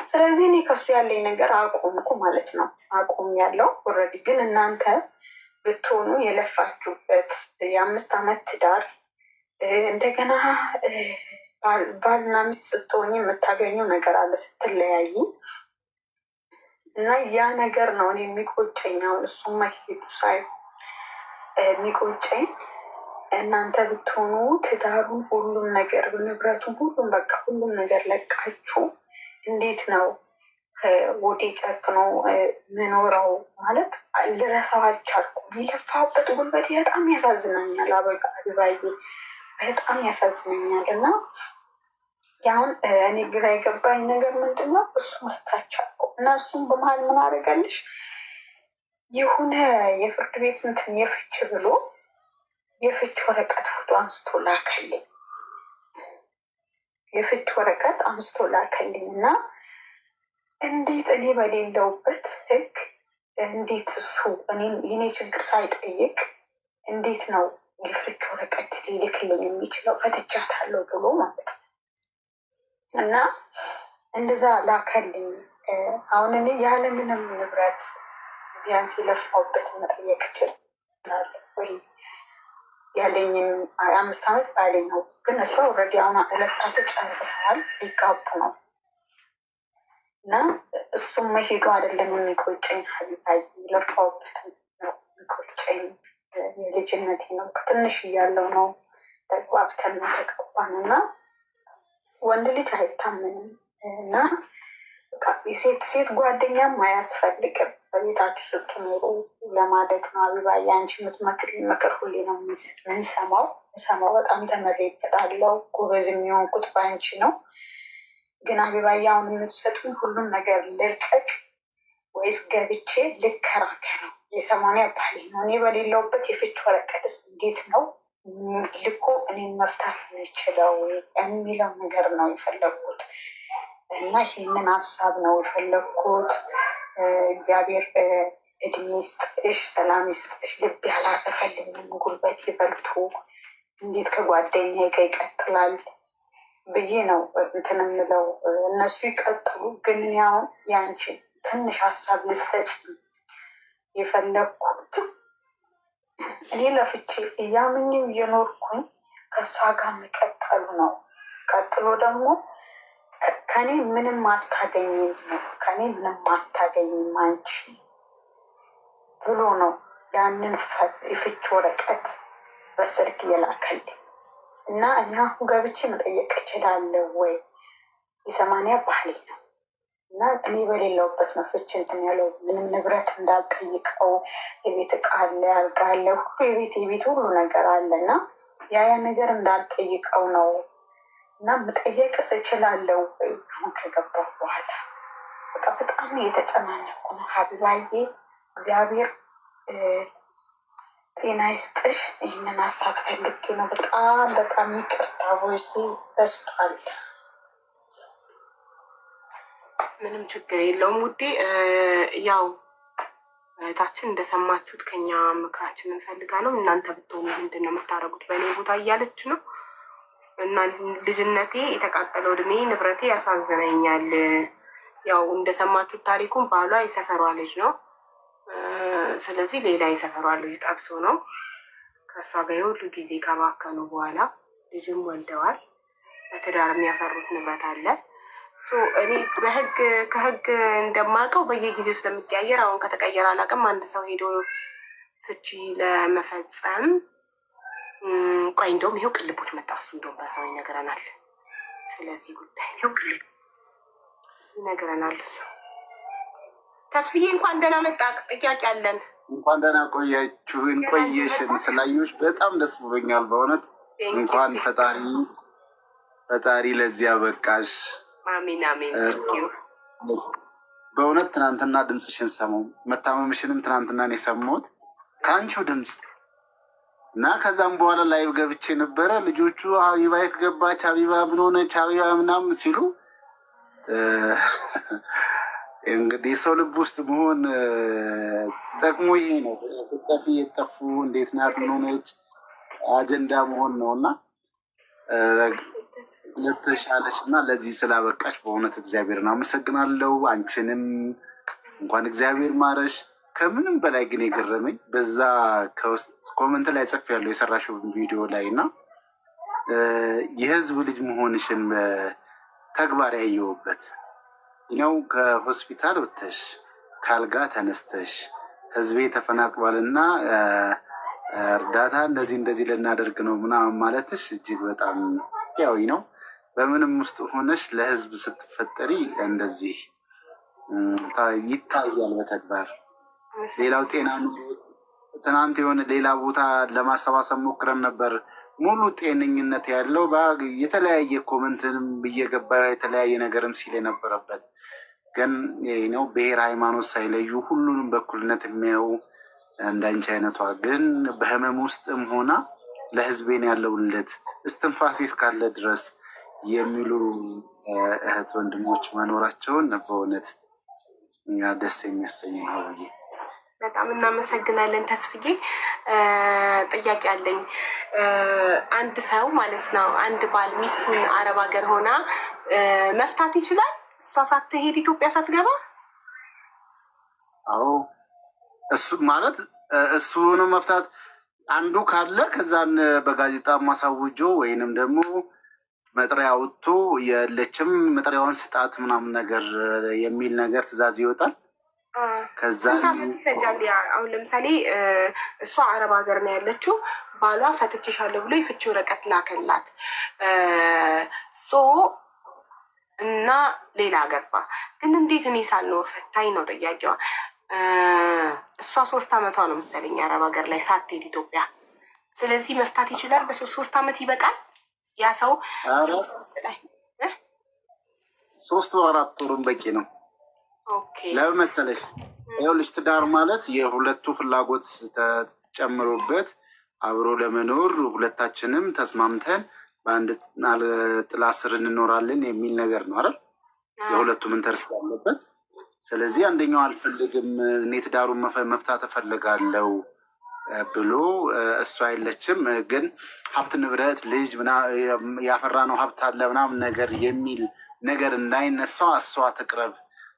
ስለዚህ እኔ ከሱ ያለኝ ነገር አቆምኩ ማለት ነው። አቆም ያለው ኦልሬዲ። ግን እናንተ ብትሆኑ የለፋችሁበት የ5 ዓመት ትዳር እንደገና ባልና ሚስት ስትሆኝ የምታገኙ ነገር አለ ስትለያይ እና ያ ነገር ነው እኔ የሚቆጨኝ። አሁን እሱ መሄዱ ሳይሆን የሚቆጨኝ እናንተ ብትሆኑ ትዳሩን፣ ሁሉም ነገር ንብረቱን፣ ሁሉም በቃ ሁሉም ነገር ለቃችሁ እንዴት ነው ወዴ ጨክኖ ምኖረው ማለት ልረሳው አልቻልኩም። የለፋበት ጉልበቴ በጣም ያሳዝናኛል ሀቢባዬ፣ በጣም ያሳዝነኛል። እና ያሁን እኔ ግራ የገባኝ ነገር ምንድን ነው እሱ መስታቻልኩ እና እሱም በመሀል ምን አደረገልሽ የሆነ የፍርድ ቤት እንትን የፍች ብሎ የፍች ወረቀት ፎቶ አንስቶ ላከልኝ። እና እንዴት እኔ በሌለውበት ህግ እንዴት እሱ የኔ ችግር ሳይጠይቅ እንዴት ነው የፍች ወረቀት ሊልክልኝ የሚችለው? ፈትቻታለሁ ብሎ ማለት ነው። እና እንደዛ ላከልኝ። አሁን እኔ ያለምንም ንብረት ቢያንስ የለፋውበት መጠየቅ ይችላል ወይ? ያለኝን 5 ዓመት ባሌ ነው። ግን እሷ ኦልሬዲ አሁን 2 ጨርሰዋል፣ ሊጋቡ ነው። እና እሱም መሄዱ አይደለም የሚቆጨኝ ሀቢባዬ፣ የለፋውበት ነው የሚቆጨኝ። የልጅነቴ ነው፣ ከትንሽ እያለው ነው ተግባብተን ተገባን። እና ወንድ ልጅ አይታምንም። እና ሴት ጓደኛም አያስፈልግም በቤታችሁ ስትኖሩ ለማለት ነው። ሀቢባዬ አንቺ የምትመክሪ ምክር ሁሌ ነው ምንሰማው። በጣም ተመሬበታለሁ። ጎበዝ የሚሆንኩት በአንቺ ነው። ግን ሀቢባዬ አሁን የምትሰጡን ሁሉም ነገር ልልቀቅ ወይስ ገብቼ ልከራከረው? የ80 ባሌ ነው። እኔ በሌለውበት የፍች ወረቀትስ እንዴት ነው ልኮ እኔን መፍታት የምችለው የሚለው ነገር ነው የፈለግኩት። እና ይህንን ሀሳብ ነው የፈለግኩት። እግዚአብሔር እድሜ ይስጥሽ፣ ሰላም ይስጥሽ። ልብ ያላረፈልኝም ጉልበት ይበልቱ እንዴት ከጓደኛዬ ጋር ይቀጥላል ብዬ ነው እንትን የምለው። እነሱ ይቀጥሉ። ግን እኔ አሁን የአንቺ ትንሽ ሀሳብ ልሰጭ የፈለግኩት እኔ ለፍቼ እያምኝው እየኖርኩኝ ከእሷ ጋር መቀጠሉ ነው። ቀጥሎ ደግሞ ከኔ ምንም አታገኝም አንቺ ብሎ ነው ያንን የፍች ወረቀት በስልክ የላከልኝ። እና እኔ አሁን ገብቼ መጠየቅ እችላለሁ ወይ? የ80 ባሌ ነው እና እኔ በሌለውበት ነው ፍች እንትን ያለው። ምንም ንብረት እንዳልጠይቀው የቤት እቃ አለ፣ አልጋ አለ፣ ሁሉ የቤት ሁሉ ነገር አለ። እና ያ ነገር እንዳልጠይቀው ነው። እና መጠየቅስ እችላለሁ ወይ? አሁን ከገባሁ በኋላ በቃ በጣም እየተጨናነኩ ነው ሀቢባዬ። እግዚአብሔር ጤና ይስጥሽ። ይህንን ሀሳብ ፈልጌ ነው። በጣም ይቅርታ፣ ቮይሴ በስቷል። ምንም ችግር የለውም ውዴ። ያው እህታችን እንደሰማችሁት ከኛ ምክራችንን ፈልጋ ነው። እናንተ ብትሆኑ ምንድን ነው የምታደርጉት በእኔ ቦታ እያለች ነው። እና ልጅነቴ፣ የተቃጠለው እድሜ፣ ንብረቴ ያሳዝነኛል። ያው እንደሰማችሁት ታሪኩን ባሏ የሰፈሯ ልጅ ነው። ስለዚህ ሌላ የሰፈሯ ልጅ ጠብሶ ነው ከእሷ ጋር የሁሉ ጊዜ ከባከኑ በኋላ ልጅም ወልደዋል። በትዳር የሚያፈሩት ንብረት አለ። እኔ ከህግ እንደማውቀው በየጊዜው ስለሚቀያየር አሁን ከተቀየረ አላውቅም። አንድ ሰው ሄዶ ፍቺ ለመፈጸም ቆይ እንደውም ይሄው ቅልቦች መጣ። እሱ እንደውም በዛው ይነግረናል። ስለዚህ ጉዳይ ይሄው ቅልብ ይነግረናል እሱ። ተስፍዬ እንኳን ደህና መጣ። ጥያቄ አለን። እንኳን ደህና ቆያችሁን። ቆየሽን ስላየሁሽ በጣም ደስ ብሎኛል በእውነት። እንኳን ፈጣሪ ለዚያ በቃሽ። አሜን አሜን። በእውነት ትናንትና ድምፅሽን ሰማሁ። መታመምሽንም ትናንትና ነው የሰማሁት ከአንቺው ድምፅ እና ከዛም በኋላ ላይቭ ገብቼ ነበረ። ልጆቹ ሀቢባ የት ገባች፣ ሀቢባ ምን ሆነች፣ ሀቢባ ምናምን ሲሉ እንግዲህ የሰው ልብ ውስጥ መሆን ጠቅሞ ይሄ ነው። ጠፊ የጠፉ እንዴት ናት፣ ምን ሆነች አጀንዳ መሆን ነው እና ለተሻለሽ እና ለዚህ ስላበቃሽ በእውነት እግዚአብሔርን አመሰግናለሁ። አንቺንም እንኳን እግዚአብሔር ማረሽ። ከምንም በላይ ግን የገረመኝ በዛ ከውስጥ ኮመንት ላይ ጽፌያለሁ የሰራሽው ቪዲዮ ላይ እና የህዝብ ልጅ መሆንሽን ተግባር ያየሁበት ነው። ከሆስፒታል ወጥተሽ ካልጋ ተነስተሽ ህዝቤ ተፈናቅሏልና እርዳታ እንደዚህ ልናደርግ ነው ምናምን ማለትሽ እጅግ በጣም ያው ነው። በምንም ውስጥ ሆነሽ ለህዝብ ስትፈጠሪ እንደዚህ ይታያል በተግባር። ሌላው ጤና ትናንት የሆነ ሌላ ቦታ ለማሰባሰብ ሞክረን ነበር። ሙሉ ጤነኝነት ያለው የተለያየ ኮመንትንም እየገባ የተለያየ ነገርም ሲል የነበረበት ግን ነው ብሔር ሃይማኖት ሳይለዩ ሁሉንም በኩልነት የሚያዩ እንዳንቺ አይነቷ ግን በህመም ውስጥም ሆና ለህዝቤን ያለውለት እስትንፋሴ እስካለ ድረስ የሚሉ እህት ወንድሞች መኖራቸውን በእውነት ደስ የሚያሰኝ ነው ብዬ በጣም እናመሰግናለን ተስፍዬ። ጥያቄ አለኝ። አንድ ሰው ማለት ነው አንድ ባል ሚስቱን አረብ ሀገር ሆና መፍታት ይችላል እሷ ሳትሄድ ኢትዮጵያ ሳትገባ? አዎ እሱ ማለት እሱን መፍታት አንዱ ካለ ከዛን በጋዜጣ ማሳውጆ ወይንም ደግሞ መጥሪያ አውጥቶ የለችም መጥሪያውን ስጣት ምናምን ነገር የሚል ነገር ትዕዛዝ ይወጣል። ከዛ ይፈጃል። አሁን ለምሳሌ እሷ አረብ ሀገር ነው ያለችው፣ ባሏ ፈትቼሻለሁ ብሎ የፍቺ ወረቀት ላከላት እና ሌላ ገባ። ግን እንዴት እኔ ሳልኖር ፈታኝ ነው ጥያቄዋ። እሷ 3 ዓመቷ ነው መሰለኝ አረብ ሀገር ላይ ሳትሄድ ኢትዮጵያ። ስለዚህ መፍታት ይችላል። በ3 ዓመት ይበቃል ያ ሰው 3 ወር 4 ወሩን በቂ ነው። ለምን መሰለሽ ይኸውልሽ ትዳር ማለት የሁለቱ ፍላጎት ተጨምሮበት አብሮ ለመኖር ሁለታችንም ተስማምተን በአንድ ጥላ ስር እንኖራለን የሚል ነገር ነው አይደል? የሁለቱም ኢንተረስት ያለበት። ስለዚህ አንደኛው አልፈልግም እኔ ትዳሩን መፍታት እፈልጋለሁ ብሎ እሷ የለችም ግን ሀብት ንብረት ልጅ ያፈራ ነው ሀብት አለ ምናምን ነገር የሚል ነገር እንዳይነሳ እሷ ትቅረብ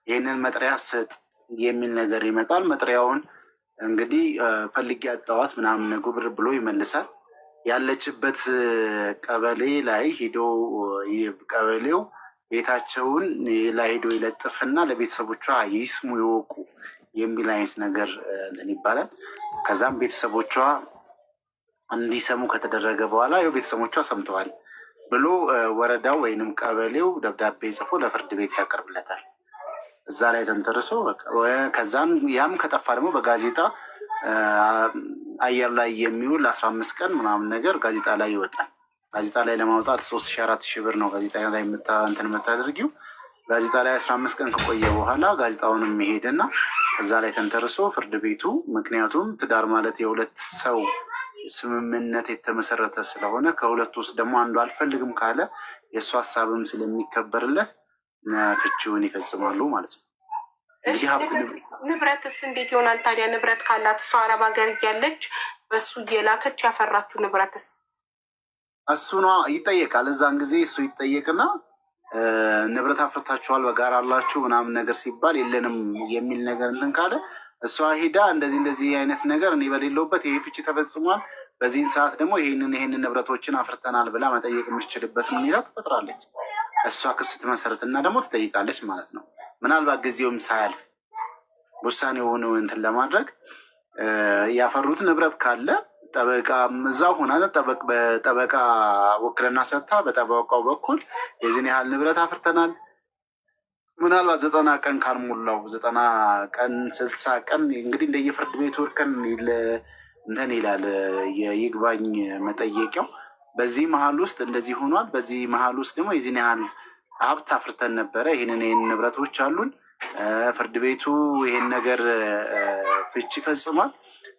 ይህንን መጥሪያ ስጥ የሚል ነገር ይመጣል። መጥሪያውን እንግዲህ ፈልጌ ያጣዋት ምናምን ጉብር ብሎ ይመልሳል። ያለችበት ቀበሌ ላይ ሂዶ ቀበሌው ቤታቸውን ላይ ሂዶ ይለጥፍና ለቤተሰቦቿ ይስሙ ይወቁ የሚል አይነት ነገር ይባላል። ከዛም ቤተሰቦቿ እንዲሰሙ ከተደረገ በኋላ ያው ቤተሰቦቿ ሰምተዋል ብሎ ወረዳው ወይንም ቀበሌው ደብዳቤ ጽፎ ለፍርድ ቤት ያቀርብለታል። እዛ ላይ ተንተርሶ ከዛም ያም ከጠፋ ደግሞ በጋዜጣ አየር ላይ የሚውል 15 ቀን ምናምን ነገር ጋዜጣ ላይ ይወጣል። ጋዜጣ ላይ ለማውጣት 3,000-4,000 ብር ነው ጋዜጣ ላይ እንትን የምታደርጊው። ጋዜጣ ላይ 15 ቀን ከቆየ በኋላ ጋዜጣውን የሚሄድና እዛ ላይ ተንተርሶ ፍርድ ቤቱ ምክንያቱም ትዳር ማለት የሁለት ሰው ስምምነት የተመሰረተ ስለሆነ ከሁለቱ ውስጥ ደግሞ አንዱ አልፈልግም ካለ የእሱ ሀሳብም ስለሚከበርለት ፍቺውን ይፈጽማሉ ማለት ነው። ንብረትስ እንዴት ይሆናል ታዲያ? ንብረት ካላት እሷ አረብ ሀገር እያለች በሱ እየላከች ያፈራችሁ ንብረትስ? እሱ ነው ይጠየቃል። እዛን ጊዜ እሱ ይጠየቅና ንብረት አፍርታችኋል በጋራ አላችሁ ምናምን ነገር ሲባል የለንም የሚል ነገር እንትን ካለ እሷ ሂዳ እንደዚህ አይነት ነገር እኔ በሌለውበት ይሄ ፍቺ ተፈጽሟል፣ በዚህን ሰዓት ደግሞ ይህንን ንብረቶችን አፍርተናል ብላ መጠየቅ የምትችልበትን ሁኔታ ትፈጥራለች። እሷ ክስ ትመሰርትና ደግሞ ትጠይቃለች ማለት ነው። ምናልባት ጊዜውም ሳያልፍ ውሳኔ የሆኑ እንትን ለማድረግ ያፈሩት ንብረት ካለ ጠበቃ እዛው ሆና በጠበቃ ውክልና ሰጥታ በጠበቃው በኩል የዚህን ያህል ንብረት አፍርተናል፣ ምናልባት 90 ቀን ካልሞላው 90 ቀን 60 ቀን እንግዲህ እንደየፍርድ ቤቱ እርከን እንትን ይላል የይግባኝ መጠየቂያው። በዚህ መሀል ውስጥ እንደዚህ ሆኗል፣ በዚህ መሀል ውስጥ ደግሞ የዚህን ያህል ሀብት አፍርተን ነበረ፣ ይህን ንብረቶች አሉን፣ ፍርድ ቤቱ ይህን ነገር ፍቺ ፈጽሟል፣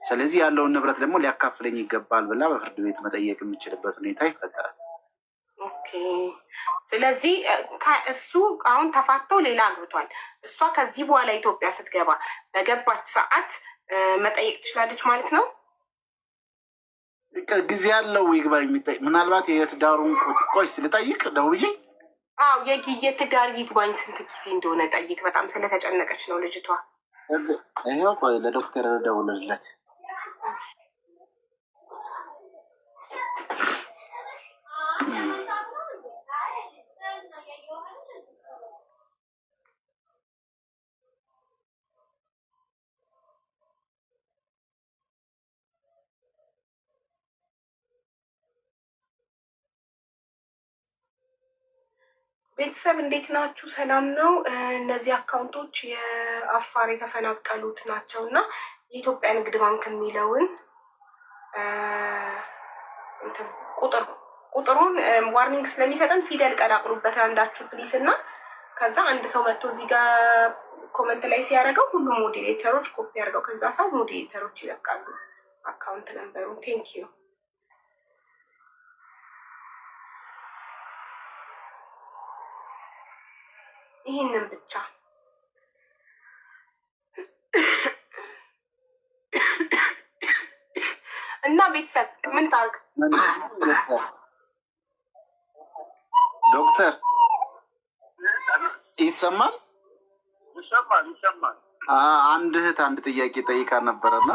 ስለዚህ ያለውን ንብረት ደግሞ ሊያካፍለኝ ይገባል ብላ በፍርድ ቤት መጠየቅ የምችልበት ሁኔታ ይፈጠራል። ኦኬ። ስለዚህ እሱ አሁን ተፋተው ሌላ አግብቷል። እሷ ከዚህ በኋላ ኢትዮጵያ ስትገባ በገባች ሰዓት መጠየቅ ትችላለች ማለት ነው። ጊዜ ያለው ይግባኝ የሚጠይቅ ምናልባት የትዳሩን ቆይ ልጠይቅ ደውዬ የትዳር ይግባኝ ስንት ጊዜ እንደሆነ ጠይቅ። በጣም ስለተጨነቀች ነው ልጅቷ። ይኸው ቆይ ለዶክተር ደውልለት። ቤተሰብ እንዴት ናችሁ? ሰላም ነው። እነዚህ አካውንቶች የአፋር የተፈናቀሉት ናቸው እና የኢትዮጵያ ንግድ ባንክ የሚለውን ቁጥሩን ዋርኒንግ ስለሚሰጠን ፊደል ቀላቅሉበት አንዳችሁ ፕሊስ። እና ከዛ አንድ ሰው መጥቶ እዚህ ጋር ኮመንት ላይ ሲያደርገው ሁሉም ሞዴሬተሮች ኮፒ አድርገው ከዛ ሰው ሞዴሬተሮች ይለቃሉ አካውንት ነንበሩን። ቴንክ ዩ። ይህንን ብቻ እና ቤተሰብ ምን ታርግ? ዶክተር ይሰማል? አንድ እህት አንድ ጥያቄ ጠይቃ ነበረና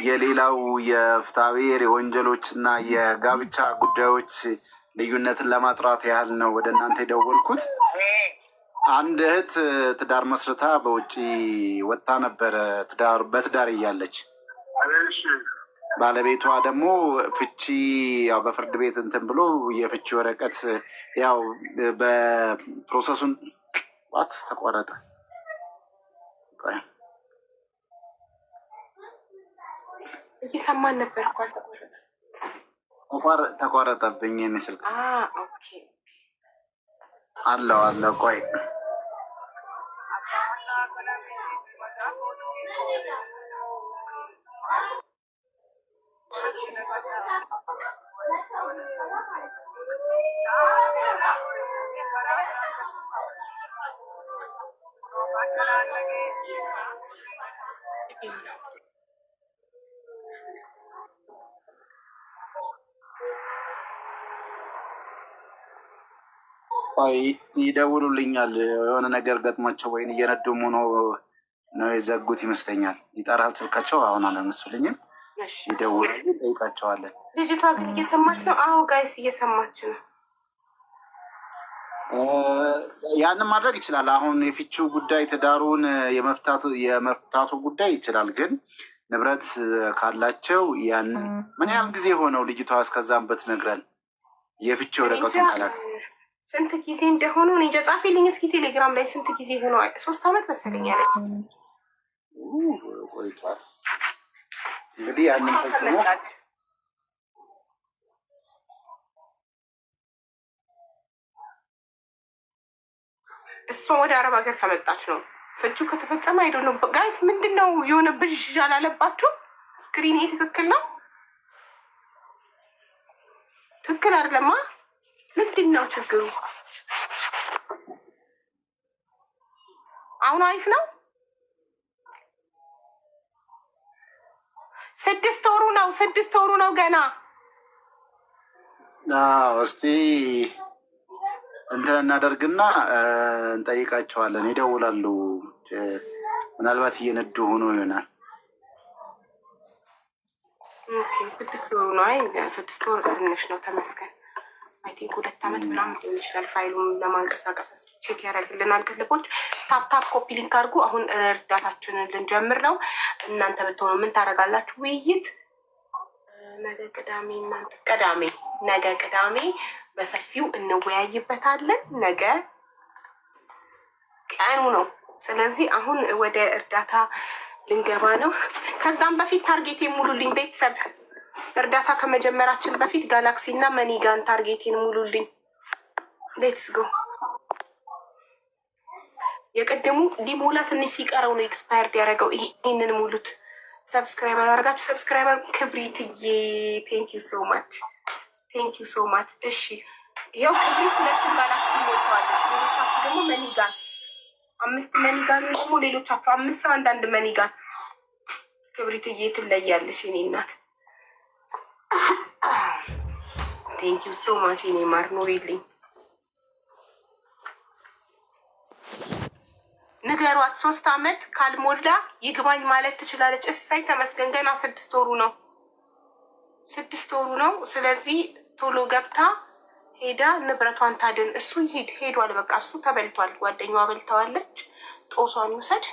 የሌላው የፍትሐብሔር የወንጀሎች እና የጋብቻ ጉዳዮች ልዩነትን ለማጥራት ያህል ነው ወደ እናንተ የደወልኩት። አንድ እህት ትዳር መስርታ በውጭ ወጥታ ነበረ በትዳር እያለች ባለቤቷ ደግሞ ፍቺ ያው በፍርድ ቤት እንትን ብሎ የፍቺ ወረቀት ያው በፕሮሰሱን ተቋረጠ እየሰማን ነበር እኮ ተቋረጠብኝ። የሚስል አለው ቆይ ይደውሉልኛል። የሆነ ነገር ገጥሟቸው ወይን እየነዱም ሆኖ ነው የዘጉት ይመስለኛል። ይጠራል ስልካቸው። አሁን አላነሱልኝም። ይደውላሉ፣ ጠይቃቸዋለን። ልጅቷ ግን እየሰማች ነው። አዎ ጋይስ እየሰማች ነው። ያንን ማድረግ ይችላል። አሁን የፍቺው ጉዳይ ትዳሩን የመፍታቱ ጉዳይ ይችላል። ግን ንብረት ካላቸው ያንን ምን ያህል ጊዜ ሆነው ልጅቷ እስከዛም ብትነግረን የፍቺ ወረቀቱን ካላት ስንት ጊዜ እንደሆኑ እኔ እንጃ። ጻፊልኝ እስኪ ቴሌግራም ላይ ስንት ጊዜ ሆኖ 3 ዓመት መሰለኝ ያለች ቆይቷል። እንግዲህ ያንን ፈጽሞ እሷ ወደ አረብ ሀገር ከመጣች ነው ፍቺው ከተፈጸመ አይደል ነው ጋይስ። ምንድን ነው የሆነ ብዥ አላለባችሁ? ስክሪን ይሄ ትክክል ነው? ትክክል አይደለማ? ምንድን ነው ችግሩ? አሁን አሪፍ ነው። 6 ወሩ ነው። 6 ወሩ ነው ገና። እስቲ እንትን እናደርግና እንጠይቃቸዋለን። ይደውላሉ። ምናልባት እየነዱ ሆኖ ይሆናል። 6 ወሩ ነው። አይ 6 ወር ትንሽ ነው። ተመስገን። አይ ቲንክ 2 ዓመት ምናምን ሊሆን ይችላል። ፋይሉን ለማንቀሳቀስ እስኪ ቼክ ያደርግልናል። ክልቦች ታፕታፕ ኮፒ ሊንክ አድርጉ። አሁን እርዳታችንን ልንጀምር ነው። እናንተ ብትሆኑ ምን ታደርጋላችሁ? ውይይት ነገ ቅዳሜ፣ እናንተ ቅዳሜ፣ ነገ ቅዳሜ በሰፊው እንወያይበታለን። ነገ ቀኑ ነው። ስለዚህ አሁን ወደ እርዳታ ልንገባ ነው። ከዛም በፊት ታርጌት ሙሉልኝ ቤተሰብ። እርዳታ ከመጀመራችን በፊት ጋላክሲ እና መኒጋን ታርጌቴን ሙሉልኝ። ሌትስ ጎ። የቀደሙ ሊሞላ ትንሽ ሲቀረው ነው ኤክስፓየርድ ያደረገው። ይህንን ሙሉት። ሰብስክራይብ አላደርጋችሁ? ሰብስክራይበር ክብሪትዬ፣ ቴንክ ዩ ሶ ማች፣ ቴንክ ዩ ሶ ማች። እሺ ይኸው ክብሪት 2 ጋላክሲ ሞልተዋለች። ሌሎቻችሁ ደግሞ መኒጋን 5 መኒጋን ደግሞ ሌሎቻችሁ 5 ሰው አንዳንድ መኒጋን። ክብሪትዬ ትለያለሽ የኔ እናት። ቴንክ ዩ ሶ ማች የኔ ማር፣ ኑሪልኝ። ንገሯት 3 ዓመት ካልሞላ ይግባኝ ማለት ትችላለች። እሳይ ተመስገን። ገና 6 ወሩ ነው። 6 ወሩ ነው። ስለዚህ ቶሎ ገብታ ሄዳ ንብረቷን ታድን። እሱ ሄዷል። በቃ እሱ ተበልቷል። ጓደኛዋ በልተዋለች። ጦሷን ይውሰድ።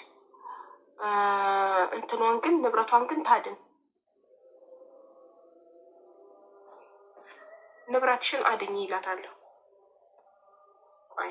እንትኗን ግን ንብረቷን ግን ታድን። ንብረትሽን አድኝ ይላታለሁ። ቆይ